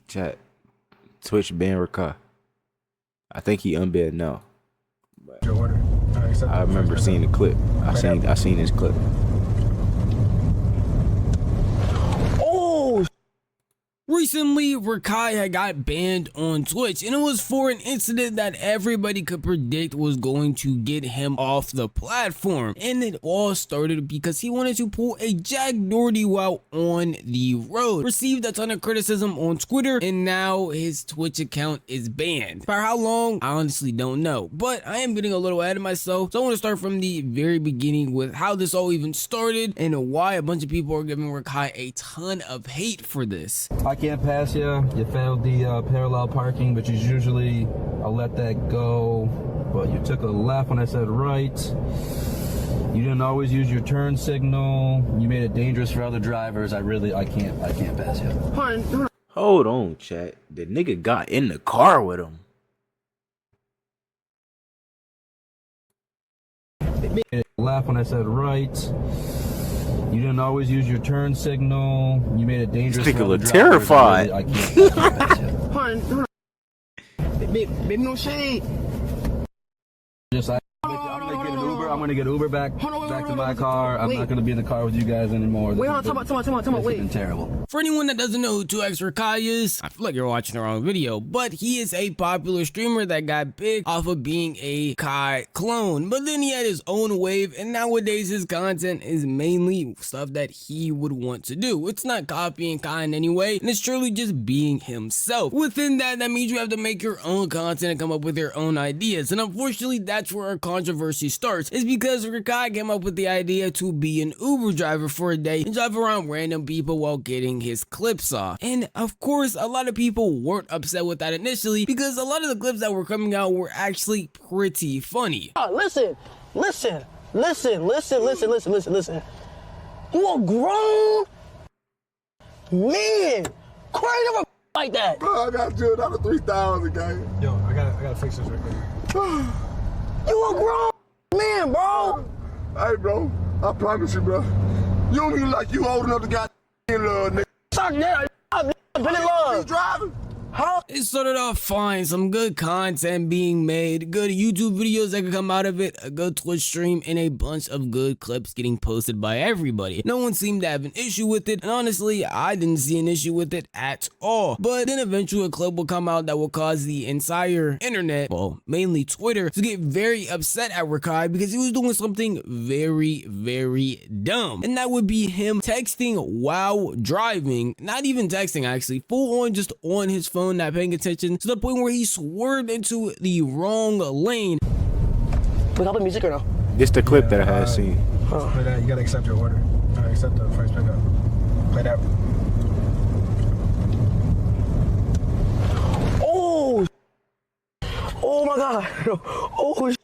Chat. Twitch ban RaKai. I think he unbanned now. But I remember seeing the clip. I seen this clip. Recently, RaKai had got banned on Twitch, and it was for an incident that everybody could predict was going to get him off the platform. And it all started because he wanted to pull a Jack Doherty while on the road. Received a ton of criticism on Twitter, and now his Twitch account is banned. For how long, I honestly don't know. But I am getting a little ahead of myself, so I want to start from the very beginning with how this all even started and why a bunch of people are giving RaKai a ton of hate for this. I can't pass you. You failed the parallel parking, but usually I'll let that go. But you took a left when I said right. You didn't always use your turn signal. You made it dangerous for other drivers. I can't pass you. Hold on, chat. The nigga got in the car with him. Left when I said right. You didn't always use your turn signal. You made it dangerous. This nigga look terrified. I can't pass you. Baby, no shade. I'm gonna get Uber back to my car. I'm not gonna be in the car with you guys anymore. Wait, hold on, come on, wait. It's been terrible. For anyone that doesn't know who 2X RaKai is, I feel like you're watching the wrong video, but he is a popular streamer that got big off of being a Kai clone. But then he had his own wave, and nowadays his content is mainly stuff that he would want to do. It's not copying Kai in any way, and it's truly just being himself. Within that means you have to make your own content and come up with your own ideas. And unfortunately, that's where our controversy starts, is because RaKai came up with the idea to be an Uber driver for a day and drive around random people while getting his clips off. And of course, a lot of people weren't upset with that initially because a lot of the clips that were coming out were actually pretty funny. Listen. You a grown man. Crazy of a like that. Bro, I got you another 3,000, gang. Yo, I gotta fix this right quick. You a grown man, bro. Hey, bro, I promise you, bro. You don't even like you old enough to got love, nigga. Suck that. I've been in love. You driving? Huh? It started off fine, some good content being made, good YouTube videos that could come out of it, a good Twitch stream, and a bunch of good clips getting posted by everybody. No one seemed to have an issue with it, and honestly, I didn't see an issue with it at all. But then eventually a clip will come out that will cause the entire internet, well, mainly Twitter, to get very upset at RaKai because he was doing something very, very dumb. And that would be him texting while driving, not even texting actually, full on just on his phone, not paying attention, to the point where he swerved into the wrong lane. We got the music or no? This the clip that I had seen. Play that. You gotta accept your order. Accept the first pickup. Play that. Oh my God. Oh.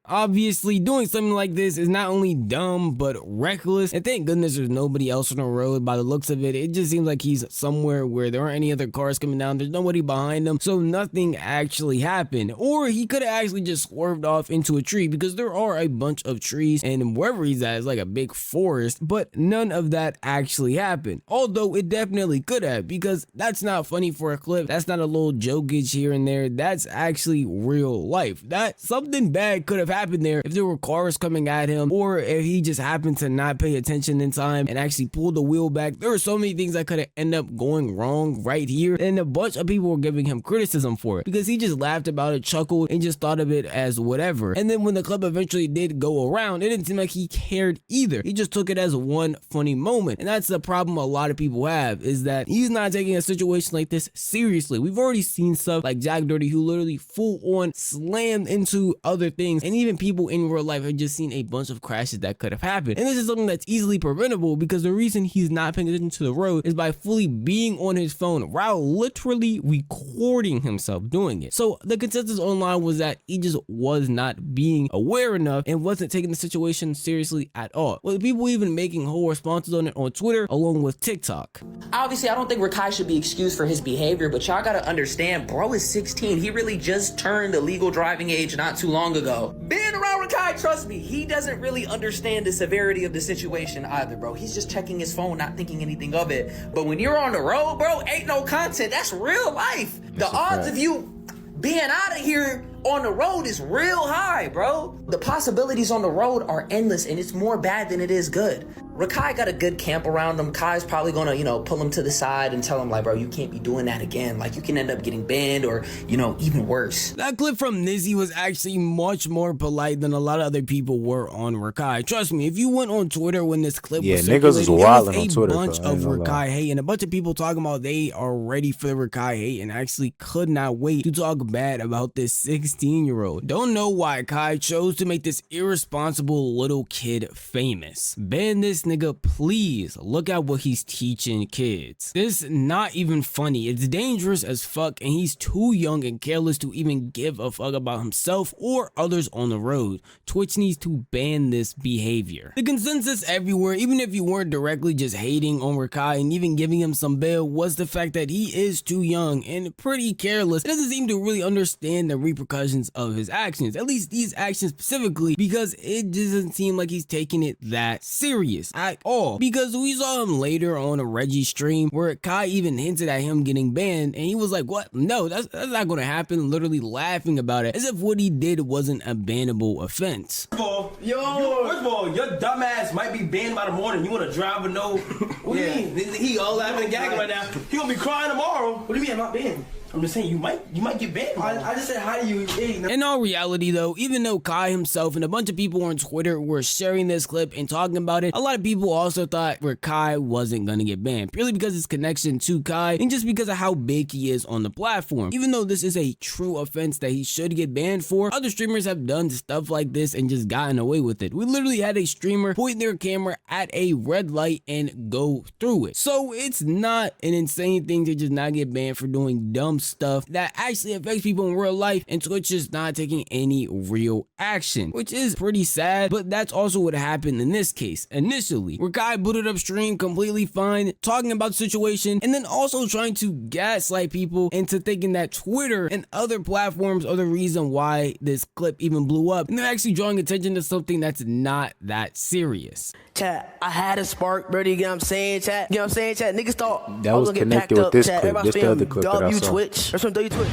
Obviously, doing something like this is not only dumb, but reckless. And thank goodness there's nobody else on the road. By the looks of it, it just seems like he's somewhere where there aren't any other cars coming down. There's nobody behind him, so nothing actually happened. Or he could have actually just swerved off into a tree, because there are a bunch of trees, and wherever he's at is like a big forest, but none of that actually happened. Although it definitely could have, because that's not funny for a clip. That's not a little jokage here and there. That's actually real life. That something bad could have happened there if there were cars coming at him, or if he just happened to not pay attention in time and actually pull the wheel back. There are so many things that could have ended up going wrong right here, and a bunch of people were giving him criticism for it because he just laughed about it, chuckled, and just thought of it as whatever. And then when the clip eventually did go around, it didn't seem like he cared either. He just took it as one funny moment, and that's the problem a lot of people have, is that he's not taking a situation like this seriously. We've already seen stuff like Jack Doherty, who literally full on slammed into other things, and even people in real life have just seen a bunch of crashes that could have happened. And this is something that's easily preventable, because the reason he's not paying attention to the road is by fully being on his phone while literally recording himself doing it. So the consensus online was that he just was not being aware enough and wasn't taking the situation seriously at all, with people even making whole responses on it on Twitter along with TikTok. Obviously, I don't think RaKai should be excused for his behavior, but y'all gotta understand, bro is 16. He really just turned the legal driving age not too long ago. being around RaKai, trust me, he doesn't really understand the severity of the situation either, bro. He's just checking his phone, not thinking anything of it. But when you're on the road, bro, ain't no content. That's real life. The odds of you being out of here on the road is real high, bro. The possibilities on the road are endless, and it's more bad than it is good. RaKai got a good camp around him. Kai's probably gonna, pull him to the side and tell him, like, bro, you can't be doing that again. Like, you can end up getting banned or, even worse. That clip from Nizzy was actually much more polite than a lot of other people were on RaKai. Trust me, if you went on Twitter when this clip was niggas is circulating, wilding it on was Twitter, a bunch bro. I ain't of gonna lie. RaKai hate and a bunch of people talking about they are ready for the RaKai hate and actually could not wait to talk bad about this 16-year-old. Don't know why Kai chose to make this irresponsible little kid famous. Ban this nigga, please. Look at what he's teaching kids. This not even funny. It's dangerous as fuck, and he's too young and careless to even give a fuck about himself or others on the road. Twitch needs to ban this behavior. The consensus everywhere, even if you weren't directly just hating on RaKai and even giving him some bail, was the fact that he is too young and pretty careless. He doesn't seem to really understand the repercussions of his actions, at least these actions specifically, because it doesn't seem like he's taking it that serious at all. Because we saw him later on a Reggie stream where Kai even hinted at him getting banned, and he was like, what? No, that's not gonna happen, literally laughing about it, as if what he did wasn't a bannable offense. First of all, your dumbass might be banned by the morning. You want to drive with no... What do you mean? He all laughing and gagging right now. He gonna be crying tomorrow. What do you mean I'm not banned? I'm just saying you might get banned. I just said hi to you. In all reality though, even though Kai himself and a bunch of people on Twitter were sharing this clip and talking about it, a lot of people also thought RaKai wasn't gonna get banned, purely because his connection to Kai and just because of how big he is on the platform. Even though this is a true offense that he should get banned for, other streamers have done stuff like this and just gotten away with it. We literally had a streamer point their camera at a red light and go through it. So it's not an insane thing to just not get banned for doing dumb stuff that actually affects people in real life, and Twitch is not taking any real action, which is pretty sad, but that's also what happened in this case. Initially, RaKai booted up stream completely fine, talking about the situation, and then also trying to gaslight people into thinking that Twitter and other platforms are the reason why this clip even blew up, and they're actually drawing attention to something that's not that serious. Chat, I had a spark, bro. You get what I'm saying, chat? You know what I'm saying, chat? Niggas thought That I was gonna get connected packed with up, this chat. clip. Everybody's This the other spamming clip that I W saw. Twitch. That's from W Twitch.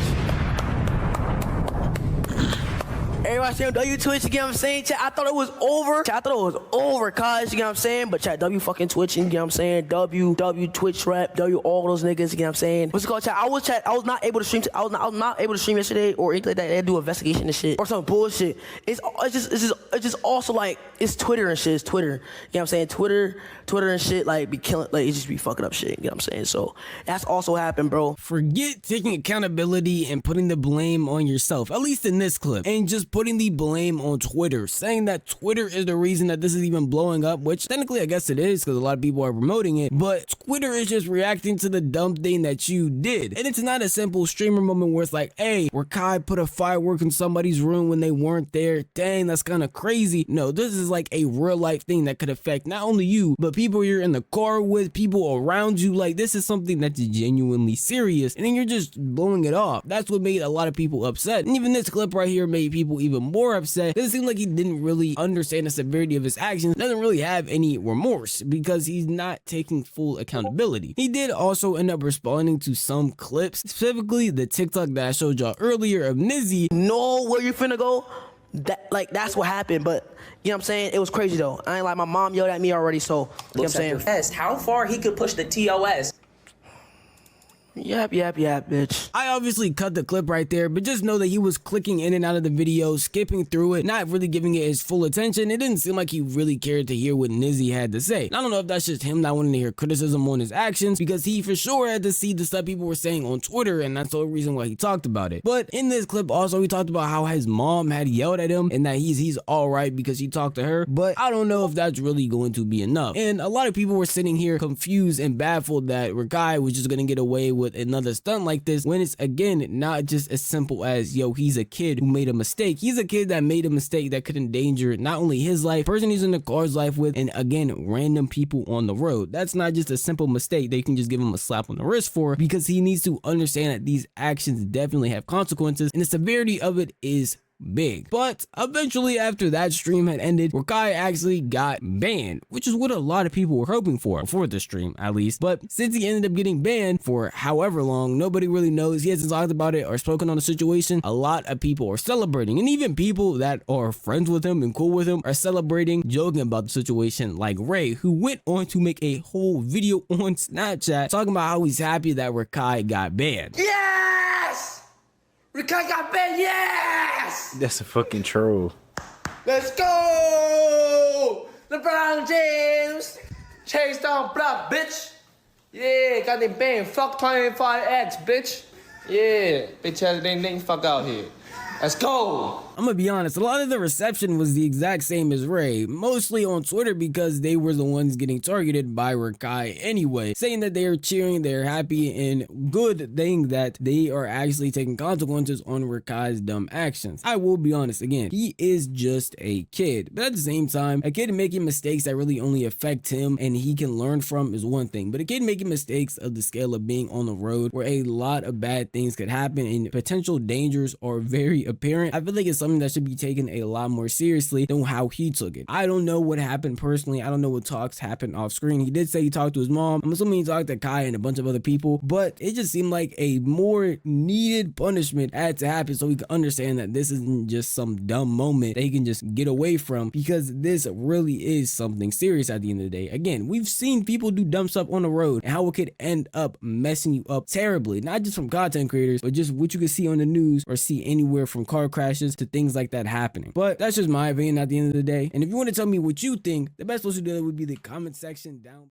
Everybody saying W Twitch, you get what I'm saying? Chat, I thought it was over. Chat, I thought it was over, cuz, you get what I'm saying? But chat, W fucking Twitch, you get what I'm saying? W Twitch rap, W all those niggas, you get what I'm saying? What's it called, chat? I was not able to stream. I was not able to stream yesterday or anything like that. They had to do investigation and shit or some bullshit. It's just also like it's Twitter and shit. It's Twitter. You know what I'm saying? Twitter and shit like be killing, like it just be fucking up shit. You know what I'm saying? So that's also happened, bro. Forget taking accountability and putting the blame on yourself, at least in this clip, and just putting the blame on Twitter, saying that Twitter is the reason that this is even blowing up, which technically I guess it is because a lot of people are promoting it, but Twitter is just reacting to the dumb thing that you did. And it's not a simple streamer moment where it's like, hey, RaKai put a firework in somebody's room when they weren't there. Dang, that's kind of crazy. No, this is like a real life thing that could affect not only you, but people you're in the car with, people around you. Like, this is something that's genuinely serious, and then you're just blowing it off. That's what made a lot of people upset. And even this clip right here made people even more upset. It seemed like he didn't really understand the severity of his actions, doesn't really have any remorse because he's not taking full accountability. He did also end up responding to some clips, specifically the TikTok that I showed y'all earlier of Nizzy. Know where you finna go? That's what happened, but you know what I'm saying? It was crazy though. I ain't like, my mom yelled at me already, so you know what I'm saying? Yes, how far he could push the TOS. Yep, bitch. I obviously cut the clip right there, but just know that he was clicking in and out of the video, skipping through it, not really giving it his full attention. It didn't seem like he really cared to hear what Nizzy had to say. And I don't know if that's just him not wanting to hear criticism on his actions, because he for sure had to see the stuff people were saying on Twitter, and that's the only reason why he talked about it. But in this clip also, he talked about how his mom had yelled at him and that he's all right because he talked to her, but I don't know if that's really going to be enough. And a lot of people were sitting here confused and baffled that RaKai was just gonna get away with another stunt like this, when it's again not just as simple as, yo, he's a kid who made a mistake. He's a kid that made a mistake that could endanger not only his life, person he's in the car's life with, and again, random people on the road. That's not just a simple mistake they can just give him a slap on the wrist for, because he needs to understand that these actions definitely have consequences, and the severity of it is big. But eventually, after that stream had ended, RaKai actually got banned, which is what a lot of people were hoping for before the stream, at least. But since he ended up getting banned for however long, nobody really knows. He hasn't talked about it or spoken on the situation. A lot of people are celebrating, and even people that are friends with him and cool with him are celebrating, joking about the situation, like Ray, who went on to make a whole video on Snapchat talking about how he's happy that RaKai got banned. Yes! RaKai got banned, yes! That's a fucking troll. Let's go! LeBron James! Chase down block, bitch! Yeah, got them banned. Fuck 25X, bitch! Yeah, bitch ass ding fuck out here. Let's go! I'm gonna be honest, a lot of the reception was the exact same as Ray, mostly on Twitter because they were the ones getting targeted by RaKai anyway, saying that they are cheering, they're happy, and good thing that they are actually taking consequences on RaKai's dumb actions. I will be honest, again, he is just a kid, but at the same time, a kid making mistakes that really only affect him and he can learn from is one thing, but a kid making mistakes of the scale of being on the road where a lot of bad things could happen and potential dangers are very apparent, I feel like it's something that should be taken a lot more seriously than how he took it. I don't know what happened personally. I don't know what talks happened off screen. He did say he talked to his mom. I'm assuming he talked to Kai and a bunch of other people, but it just seemed like a more needed punishment had to happen so we can understand that this isn't just some dumb moment that he can just get away from, because this really is something serious at the end of the day. Again, we've seen people do dumb stuff on the road and how it could end up messing you up terribly, not just from content creators, but just what you can see on the news or see anywhere from car crashes to things like that happening. But that's just my opinion at the end of the day. And if you want to tell me what you think, the best place to do it would be the comment section down